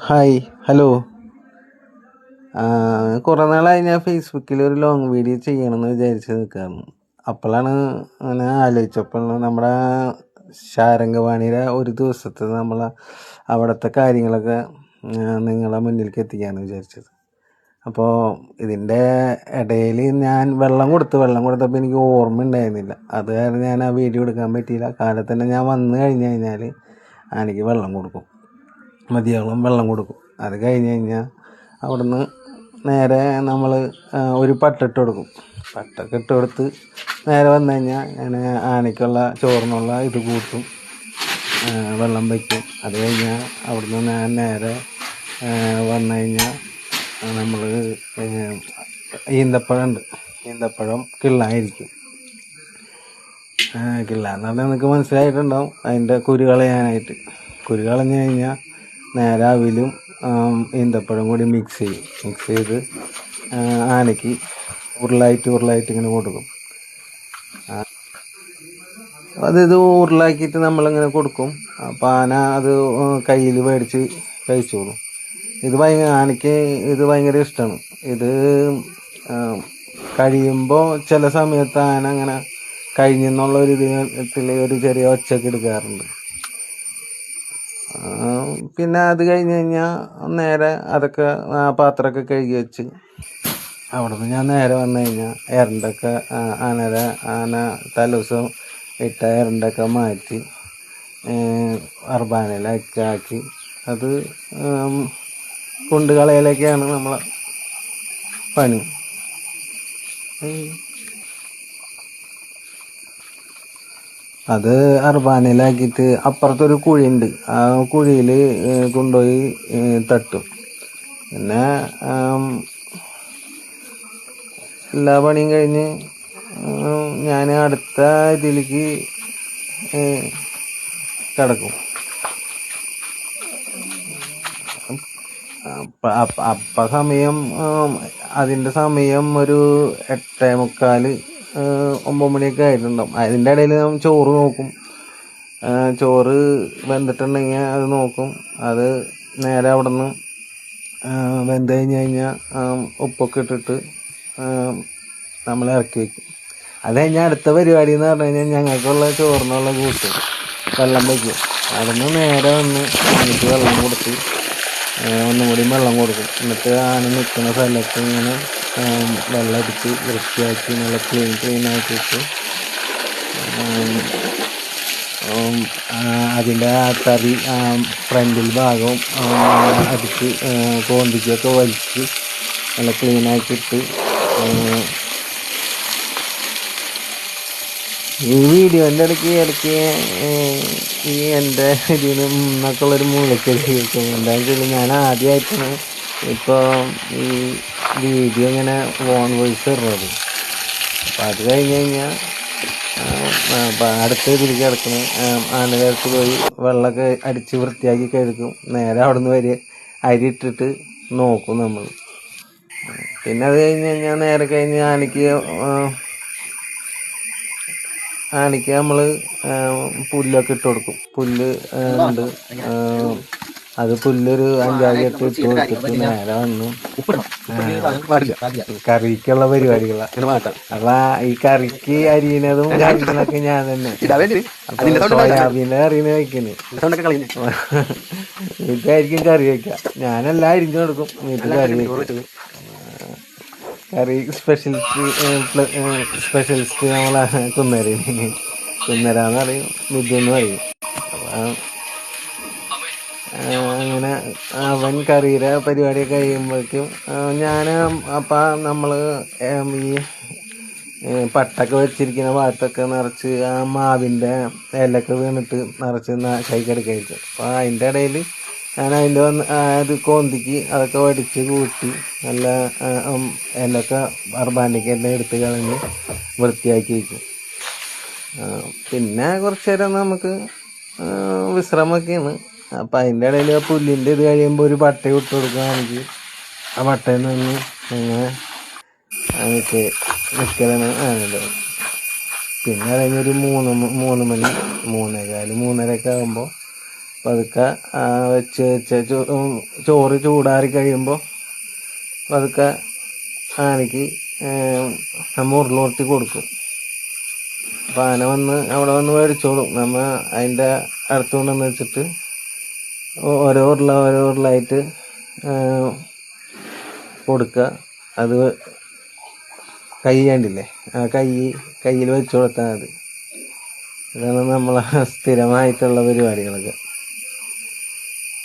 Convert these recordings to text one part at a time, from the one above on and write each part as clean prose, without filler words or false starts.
Hi, hello. കുറേ നാളായി ഞാൻ ഫേസ്ബുക്കിൽ ഒരു ലോങ് വീഡിയോ ചെയ്യണമെന്ന് വിചാരിച്ച് നിൽക്കുകയാണ്. അപ്പോഴാണ് അങ്ങനെ ആലോചിച്ചപ്പോൾ നമ്മുടെ ശാരംഗവാണിയുടെ ഒരു ദിവസത്തെ അവിടുത്തെ കാര്യങ്ങളൊക്കെ നിങ്ങളെ മുന്നിലേക്ക് എത്തിക്കാമെന്ന് വിചാരിച്ചത്. അപ്പോൾ ഇതിൻ്റെ ഇടയിൽ ഞാൻ വെള്ളം കൊടുത്തപ്പോൾ എനിക്ക് ഓർമ്മ ഉണ്ടായിരുന്നില്ല. അത് കാരണം ഞാൻ ആ വീഡിയോ എടുക്കാൻ പറ്റിയില്ല. കാലത്ത് തന്നെ ഞാൻ വന്നു കഴിഞ്ഞ് കഴിഞ്ഞാൽ എനിക്ക് വെള്ളം കൊടുക്കും, മതിയോളം വെള്ളം കൊടുക്കും. അത് കഴിഞ്ഞ് കഴിഞ്ഞാൽ അവിടുന്ന് നേരെ നമ്മൾ ഒരു പട്ടിട്ട് കൊടുക്കും. പട്ടൊക്കെ ഇട്ട് കൊടുത്ത് നേരെ വന്നു കഴിഞ്ഞാൽ ഞാൻ ആനയ്ക്കുള്ള ചോറിനുള്ള ഇത് കൂട്ടും, വെള്ളം വയ്ക്കും. അത് കഴിഞ്ഞാൽ അവിടുന്ന് ഞാൻ നേരെ വന്നു കഴിഞ്ഞാൽ നമ്മൾ ഈന്തപ്പഴം കിള്ളായിരിക്കും. കിള്ളാന്ന് പറഞ്ഞാൽ നിങ്ങൾക്ക് മനസ്സിലായിട്ടുണ്ടാവും. അതിൻ്റെ കുരു കളയാനായിട്ട്. കുരു കളഞ്ഞു കഴിഞ്ഞാൽ നേരെ അവിലും ഈന്തപ്പഴം കൂടി മിക്സ് ചെയ്ത് ആനയ്ക്ക് ഉരുളായിട്ട് ഇങ്ങനെ കൊടുക്കും. ഇത് ഉരുളാക്കിയിട്ട് നമ്മളിങ്ങനെ കൊടുക്കും. അപ്പോൾ ആന അത് കയ്യിൽ മേടിച്ച് കഴിച്ചോളും. ആനയ്ക്ക് ഇത് ഭയങ്കര ഇഷ്ടമാണ്. ഇത് കഴിയുമ്പോൾ ചില സമയത്ത് ആന അങ്ങനെ കഴിഞ്ഞെന്നുള്ള ഒരു ഇതിൽ ഒരു ചെറിയ ഒച്ചയൊക്കെ എടുക്കാറുണ്ട്. പിന്നെ അത് കഴിഞ്ഞ് കഴിഞ്ഞാൽ നേരെ അതൊക്കെ പാത്രമൊക്കെ കഴുകി വെച്ച് അവിടെ നിന്ന് ഞാൻ നേരെ വന്നു കഴിഞ്ഞാൽ എരണ്ടൊക്കെ ആന തലേദിവസം ഇട്ട എരണ്ടൊക്കെ മാറ്റി അർബാനയിലൊക്കെ ആക്കി അത് കൊണ്ടുകളയിലൊക്കെയാണ് നമ്മളെ പണി. അത് അർബാനയിലാക്കിയിട്ട് അപ്പുറത്തൊരു കുഴിയുണ്ട്. ആ കുഴിയിൽ കൊണ്ടുപോയി തട്ടും. പിന്നെ എല്ലാ പണിയും കഴിഞ്ഞ് ഞാൻ അടുത്ത ഇതിലേക്ക് കിടക്കും. അപ്പം സമയം അതിൻ്റെ സമയം ഒരു 8:45 9 മണിയൊക്കെ ആയിട്ടുണ്ടാവും. അതിൻ്റെ ഇടയിൽ ചോറ് നോക്കും. ചോറ് വെന്തിട്ടുണ്ടെങ്കിൽ അത് നോക്കും. അത് നേരെ അവിടെ നിന്ന് വെന്ത് കഴിഞ്ഞ് കഴിഞ്ഞാൽ ഉപ്പൊക്കെ ഇട്ടിട്ട് നമ്മൾ ഇറക്കി വയ്ക്കും. അത് കഴിഞ്ഞാൽ അടുത്ത പരിപാടി എന്ന് പറഞ്ഞു കഴിഞ്ഞാൽ ഞങ്ങൾക്കുള്ള ചോറിനുള്ള കൂട്ടും വെള്ളം വയ്ക്കും. അവിടെ നിന്ന് നേരെ വന്ന് ആനയ്ക്ക് വെള്ളം കൊടുത്ത് ഒന്നും കൂടി വെള്ളം കൊടുക്കും. എന്നിട്ട് ആന നിൽക്കുന്ന സ്ഥലത്ത് ഇങ്ങനെ വെള്ളം അടിച്ച് വൃത്തിയാക്കി നല്ല ക്ലീൻ ആക്കിയിട്ട് അതിൻ്റെ ആ തറി ഫ്രണ്ടിൽ ഭാഗവും അടിച്ച് കോന്തിക്കൊക്കെ വലിച്ച് നല്ല ക്ലീനാക്കിയിട്ട് ഈ വീഡിയോൻ്റെ ഇടയ്ക്ക് ഈ എൻ്റെ ഇതിന് നിന്നൊക്കെയുള്ളൊരു മൂലക്കരി കേൾക്കും. എന്താണെന്ന് വെച്ചാൽ ഞാൻ ആദ്യമായിട്ടാണ് ഇപ്പോൾ ഈ വീഡിയോ ഇങ്ങനെ വോൺ വോയിസ് ഇടുന്നത്. അപ്പം അത് കഴിഞ്ഞ് കഴിഞ്ഞാൽ അടുത്ത ഇതിലേക്ക് കിടക്കണം. ആനകൾക്ക് പോയി വെള്ളമൊക്കെ അടിച്ച് വൃത്തിയാക്കി കഴുകും. നേരെ അവിടെ നിന്ന് വരെ അരി ഇട്ടിട്ട് നോക്കും നമ്മൾ. പിന്നെ അത് കഴിഞ്ഞ് കഴിഞ്ഞാൽ നേരെ കഴിഞ്ഞ് ആനയ്ക്ക് നമ്മൾ പുല്ലൊക്കെ ഇട്ട് കൊടുക്കും. പുല്ല് ഉണ്ട്. അത് പുല്ലൊരു 5-6 കെട്ട് ഇട്ട് കൊടുത്തിട്ട് നേരെ വന്നു കറിക്കുള്ള പരിപാടികളാണ്. അപ്പൊ ഈ കറിക്ക് അരിയുന്നതും കാര്യങ്ങളൊക്കെ ഞാൻ തന്നെ. സോയാബീൻ്റെ കറിന്ന് വയ്ക്കുന്നത് വീട്ടിലായിരിക്കും കറി വയ്ക്കുക. ഞാനെല്ലാം അരിഞ്ഞു കൊടുക്കും. വീട്ടിൽ കറി സ്പെഷ്യലിസ്റ്റ് നമ്മളെ കുന്നരാന്ന് പറയും, മിഥുന്ന് പറയും. അങ്ങനെ അവൻ കറിയുടെ പരിപാടിയൊക്കെ കഴിയുമ്പോഴേക്കും അപ്പം നമ്മൾ ഈ പട്ടൊക്കെ വെച്ചിരിക്കുന്ന ഭാഗത്തൊക്കെ നിറച്ച് ആ മാവിൻ്റെ ഇലയൊക്കെ വീണിട്ട് നിറച്ച് കൈക്കെടുക്കായിരിക്കും. അപ്പോൾ അതിൻ്റെ ഇടയിൽ ഞാൻ അതിൻ്റെ അത് കോന്തിക്ക് അതൊക്കെ വടിച്ച് കൂട്ടി നല്ല ഇലയൊക്കെ അർബാനയ്ക്ക് എല്ലാം എടുത്ത് കളഞ്ഞ് വൃത്തിയാക്കി വയ്ക്കും. പിന്നെ കുറച്ച് നേരം നമുക്ക് വിശ്രമമൊക്കെയാണ്. അപ്പം അതിൻ്റെ ഇടയിൽ ആ പുല്ലിൻ്റെ ഇത് കഴിയുമ്പോൾ ഒരു പട്ട ഇട്ട് കൊടുക്കുകയാണെങ്കിൽ ആ പട്ടയിൽ നിന്ന് അങ്ങനെ നിൽക്കലാണ് ആനത്. പിന്നെ കഴിഞ്ഞൊരു 3 മണി 3:15 3:30 ആകുമ്പോൾ പതുക്കെ വെച്ച് ചോറ് ചൂടാറി കഴിയുമ്പോൾ പതുക്കെ ആനയ്ക്ക് നമ്മൾ ഉരുളുരുട്ടി കൊടുക്കും. അപ്പം ആന അവിടെ വന്ന് മേടിച്ചോളും. നമ്മൾ അതിൻ്റെ അടുത്ത് കൊണ്ടുവന്ന് വെച്ചിട്ട് ഓരോ ഉരുളായിട്ട് കൊടുക്കുക. അത് കൈ കണ്ടില്ലേ, ആ കയ്യിൽ വെച്ച് കൊടുത്താൽ മതി. ഇതാണ് നമ്മളെ സ്ഥിരമായിട്ടുള്ള പരിപാടികളൊക്കെ.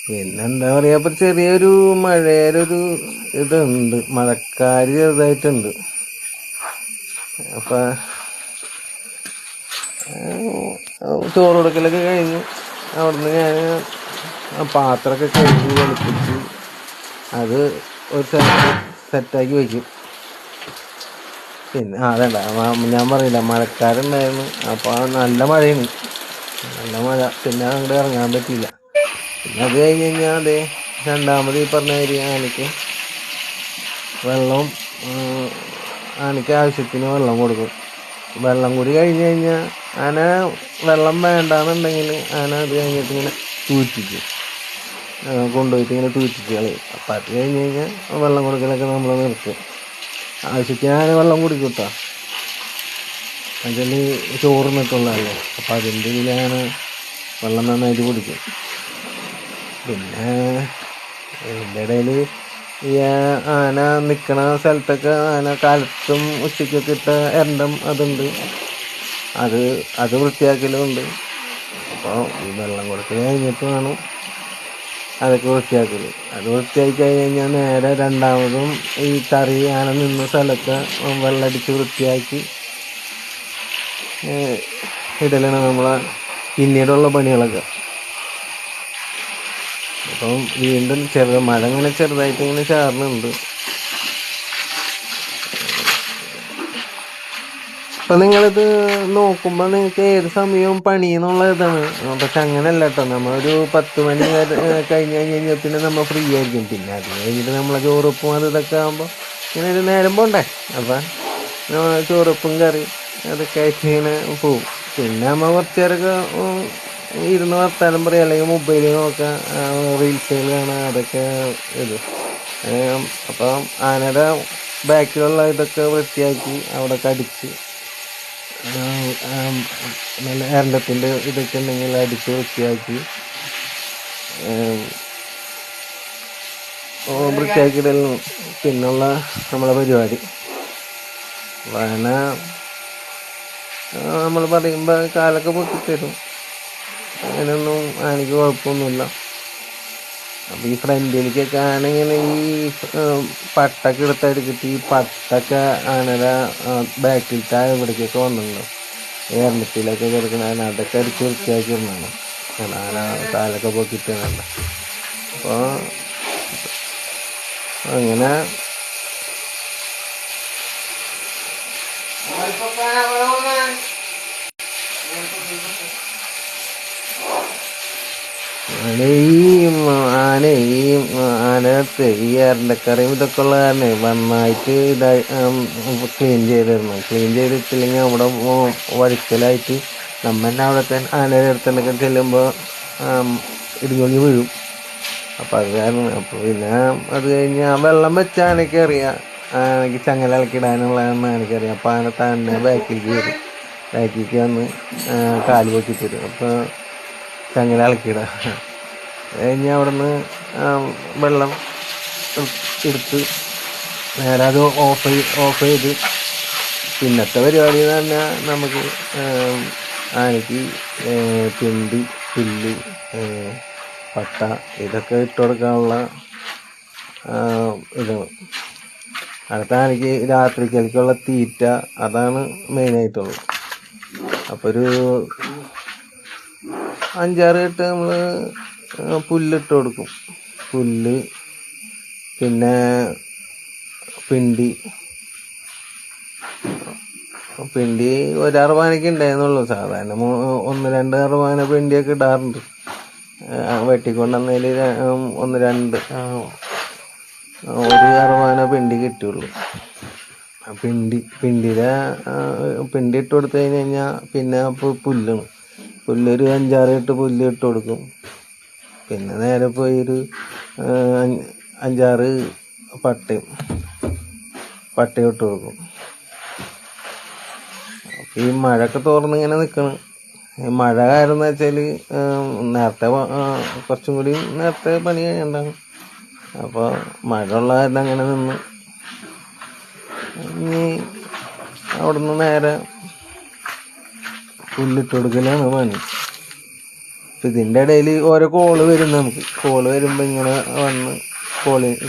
പിന്നെന്താ പറയുക, ഇപ്പം ചെറിയൊരു മഴയുടെ ഒരു ഇതുണ്ട്, മഴക്കാര് ചെറുതായിട്ടുണ്ട്. അപ്പം ചോറ് കൊടുക്കലൊക്കെ കഴിഞ്ഞു. അവിടുന്ന് ഞാൻ പാത്രമൊക്കെ കഴുകി വെളുപ്പിച്ച് അത് ഒരു സെറ്റാക്കി വയ്ക്കും. പിന്നെ അതല്ല ഞാൻ പറയില്ല, മഴക്കാരുണ്ടായിരുന്നു. അപ്പോൾ നല്ല മഴയാണ്, നല്ല മഴ. പിന്നെ അങ്ങോട്ട് ഇറങ്ങാൻ പറ്റിയില്ല. പിന്നെ അത് കഴിഞ്ഞ് കഴിഞ്ഞാൽ അതെ രണ്ടാമത് ഈ പറഞ്ഞ മാതിരി ആനയ്ക്ക് ആവശ്യത്തിന് വെള്ളം കൊടുക്കും. വെള്ളം കൂടി കഴിഞ്ഞ് കഴിഞ്ഞാൽ ആന വെള്ളം വേണ്ടാന്നുണ്ടെങ്കിൽ ആന അത് കഴിഞ്ഞിട്ട് ഇങ്ങനെ തൂറ്റിക്കും, കൊണ്ടുപോയിട്ട് ഇങ്ങനെ തൂറ്റിച്ച് കളയും. അപ്പം അത് കഴിഞ്ഞ് കഴിഞ്ഞാൽ വെള്ളം കൊടുക്കലൊക്കെ നമ്മൾ നിർത്തും. ആവശ്യത്തിന് ആന വെള്ളം കുടിക്കും കേട്ടോ. അതിൽ ചോറിന്നിട്ടുള്ളതല്ലേ, അപ്പം അതിൻ്റെ ഇതിൽ വെള്ളം നന്നായിട്ട് കുടിക്കും. പിന്നെ ഇതിൻ്റെ ഇടയിൽ ഈ ആന നിൽക്കണ സ്ഥലത്തൊക്കെ ആന കാലത്തും ഉച്ചയ്ക്കൊക്കെ ഇട്ട എരണ്ടം അതുണ്ട്, അത് വൃത്തിയാക്കലുമുണ്ട്. അപ്പോൾ ഈ വെള്ളം കൊടുക്കൽ കഴിഞ്ഞിട്ട് വേണം അതൊക്കെ വൃത്തിയാക്കൽ. അത് വൃത്തിയാക്കി കഴിഞ്ഞാൽ നേരെ രണ്ടാമതും ഈ കറി ആന നിന്ന സ്ഥലത്ത് വെള്ളമടിച്ച് വൃത്തിയാക്കി ഇടലാണ് നമ്മളെ പിന്നീടുള്ള പണികളൊക്കെ. അപ്പം വീണ്ടും മഴ ഇങ്ങനെ ചെറുതായിട്ട് ഇങ്ങനെ ചാറുന്നുണ്ട്. അപ്പം നിങ്ങളിത് നോക്കുമ്പോൾ നിങ്ങൾക്ക് ഏത് സമയവും പണിയെന്നുള്ള ഇതാണ്. പക്ഷെ അങ്ങനെയല്ല കേട്ടോ. നമ്മളൊരു 10 മണി കഴിഞ്ഞ് കഴിഞ്ഞാൽ പിന്നെ നമ്മൾ ഫ്രീ ആയിരിക്കും. പിന്നെ അത് കഴിഞ്ഞിട്ട് നമ്മളെ ചോറുപ്പും അത് ഇതൊക്കെ ആകുമ്പോൾ ഇങ്ങനെ ഒരു നേരം പോണ്ടേ. അപ്പം ചോറുപ്പും കറി അതൊക്കെ ആയിട്ട് ഇങ്ങനെ പോവും. പിന്നെ നമ്മൾ കുറച്ച് നേരമൊക്കെ ഇരുന്ന് വർത്താനം പറയുക, അല്ലെങ്കിൽ മൊബൈലിൽ നോക്കുക, റീൽസുകൾ കാണുക, അതൊക്കെ ഇത്. അപ്പം ആനയുടെ ബാക്കിലുള്ള ഇതൊക്കെ വൃത്തിയാക്കി അവിടെ അടിച്ച് നല്ല എരണ്ടത്തിൻ്റെ ഇതൊക്കെ ഉണ്ടെങ്കിൽ അടിച്ച് വൃത്തിയാക്കി വൃത്തിയാക്കിയിടലും പിന്നുള്ള നമ്മളെ പരിപാടി. ആന നമ്മൾ പറയുമ്പോൾ കാലൊക്കെ പൊട്ടിത്തരും, അങ്ങനെയൊന്നും ആനയ്ക്ക് കുഴപ്പമൊന്നുമില്ല. അപ്പോൾ ഈ ഫ്രണ്ടിലേക്കൊക്കെ ആനയിങ്ങനെ ഈ പട്ടൊക്കെ എടുത്തെടുത്തിട്ട് ഈ പട്ടൊക്കെ ആനയുടെ ബാക്കിലത്തെ ഇവിടേക്കൊക്കെ വന്നിട്ടുണ്ടോ, എരണ്ടത്തിലൊക്കെ കിടക്കണ ആന അതൊക്കെ അടിച്ച് വൃത്തിയാക്കി ഇടണം. ആന കാലൊക്കെ പൊക്കിയിട്ടുണ്ട്. അപ്പോൾ അങ്ങനെ ആനകത്ത് ഈ എരണ്ടക്കറിയും ഇതൊക്കെ ഉള്ള കാരണേ നന്നായിട്ട് ക്ലീൻ ചെയ്തിടണം. ക്ലീൻ ചെയ്തിട്ടില്ലെങ്കിൽ അവിടെ വഴുക്കലായിട്ട് നമ്മ തന്നെ അവിടെ ആനയുടെ അടുത്തൊക്കെ ചെല്ലുമ്പോൾ ഇടിഞ്ഞൊങ്ങി വീഴും. അപ്പം അത് കാരണം അപ്പോൾ പിന്നെ അത് കഴിഞ്ഞ് വെള്ളം വെച്ച ആനയ്ക്ക് അറിയാം, ആനയ്ക്ക് ചങ്ങല ഇളക്കിടാനുള്ളതെന്ന് എനിക്കറിയാം. അപ്പോൾ ആന തന്നെ ബാക്കിലേക്ക് വരും, ബാക്കിലേക്ക് വന്ന് കാല് പൊക്കി തരും. അപ്പോൾ ചങ്ങല ഇളക്കിയിടാം. കഴിഞ്ഞ് അവിടെ നിന്ന് വെള്ളം എടുത്ത് നേരെ അത് ഓഫ് ചെയ്ത് പിന്നത്തെ പരിപാടി എന്ന് പറഞ്ഞാൽ നമുക്ക് ആനയ്ക്ക് പിണ്ടി, പുല്ല്, പട്ട ഇതൊക്കെ ഇട്ട് കൊടുക്കാനുള്ള ഇതാണ്. അടുത്ത ആനയ്ക്ക് രാത്രിക്കൽക്കുള്ള തീറ്റ അതാണ് മെയിനായിട്ടുള്ളത്. അപ്പോൾ ഒരു 5-6 കെട്ട് നമ്മൾ പുല്ലിട്ട് കൊടുക്കും. പുല്ല്, പിന്നെ പിണ്ടി 1 അറുവാനയ്ക്ക് ഉണ്ടായിരുന്നുള്ളൂ. സാധാരണ 1-2 അറുവാന പിണ്ടിയൊക്കെ ഇടാറുണ്ട്. വെട്ടിക്കൊണ്ടുവന്നതിൽ 1-2 1 അറുവാന പിണ്ടി കിട്ടുള്ളൂ. പിണ്ടി ഇട്ട് കൊടുത്തു കഴിഞ്ഞാൽ പിന്നെ പുല്ലാണ്. പുല്ലൊരു 5-6 കെട്ട് പുല്ല് ഇട്ട് കൊടുക്കും. പിന്നെ നേരെ പോയി ഒരു 5-6 പട്ടയും ഇട്ട് കൊടുക്കും. അപ്പം ഈ മഴയൊക്കെ തോർന്നിങ്ങനെ നിൽക്കണം. മഴ കാരണം എന്ന് വെച്ചാൽ നേരത്തെ കുറച്ചും കൂടി നേരത്തെ പണി കഴിയണ്ടാണ്. അപ്പോൾ മഴ ഉള്ള കാരണം അങ്ങനെ നിന്ന് ഇനി അവിടുന്ന് നേരെ പുല്ലിട്ട് കൊടുക്കലാണ് പണി. അപ്പം ഇതിൻ്റെ ഇടയിൽ ഓരോ കോള് വരും. നമുക്ക് കോള് വരുമ്പോൾ ഇങ്ങനെ വന്ന്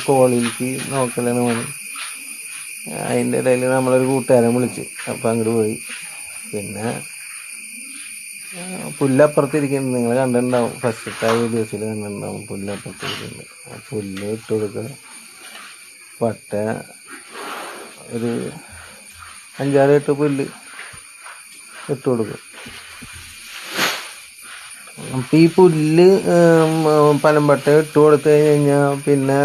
കോളിലേക്ക് നോക്കലാണ് പണി. അതിൻ്റെ ഇടയിൽ നമ്മളൊരു കൂട്ടുകാരൻ വിളിച്ച് അപ്പം അങ്ങോട്ട് പോയി. പിന്നെ പുല്ലപ്പുറത്തിരിക്കുന്നുണ്ട്, നിങ്ങൾ കണ്ടിട്ടുണ്ടാവും, ഫസ്റ്റത്തെ വീഡിയോസിൽ കണ്ടിട്ടുണ്ടാവും. പുല്ലപ്പുറത്തിരിക്കുന്നുണ്ട്. ആ പുല്ല് ഇട്ട് കൊടുക്കുക. പട്ട ഒരു 5-6 പുല്ല് ഇട്ട് കൊടുക്കും. അപ്പം ഈ പുല്ല് പനമ്പട്ട ഇട്ട് കൊടുത്തു കഴിഞ്ഞാൽ പിന്നെ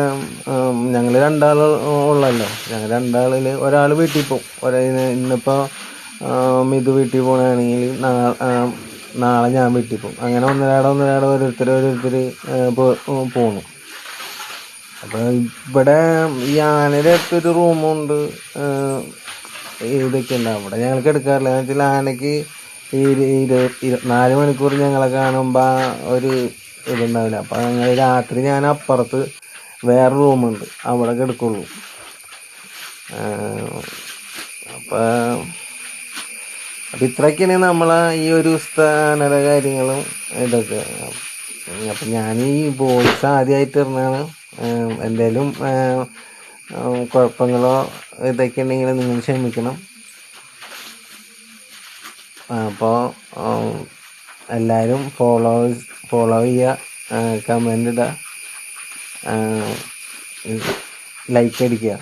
ഞങ്ങൾ 2 ഉള്ളല്ലോ. ഞങ്ങൾ 2 ഒരാൾ വീട്ടിൽ പോകും. ഇന്നിപ്പോൾ മിതു വീട്ടിൽ പോകണമെങ്കിൽ നാളെ ഞാൻ വീട്ടിൽ പോകും. അങ്ങനെ ഒന്നരാടെ ഓരോരുത്തർ പോകണം. അപ്പോൾ ഇവിടെ ഈ ആനയുടെ അടുത്തൊരു റൂമുണ്ട്, ഇതൊക്കെ ഉണ്ട്. അവിടെ ഞങ്ങൾക്ക് എടുക്കാറില്ല. എന്ന് വെച്ചാൽ ആനയ്ക്ക് ഈ 24 മണിക്കൂർ ഞങ്ങളെ കാണുമ്പോൾ ഒരു ഇതുണ്ടാവില്ല. അപ്പം ഞങ്ങൾ രാത്രി ഞാൻ അപ്പുറത്ത് വേറെ റൂമുണ്ട്, അവിടെ കിടക്കുള്ളൂ. അപ്പം ഇത്രയൊക്കെയാണ് നമ്മളെ ഈ ഒരു സ്ഥാനത കാര്യങ്ങളും ഇതൊക്കെ. അപ്പം ഞാൻ ഈ വോയിസ് ആദ്യമായിട്ട് ഇടുന്നതാണ്. എന്തെങ്കിലും കുഴപ്പങ്ങളോ ഇതൊക്കെ ഉണ്ടെങ്കിൽ നിങ്ങൾ ക്ഷമിക്കണം. അപ്പോൾ എല്ലാവരും ഫോളോ ചെയ്യുക, കമൻ്റ് ഇടുക, ലൈക്ക് അടിക്കുക.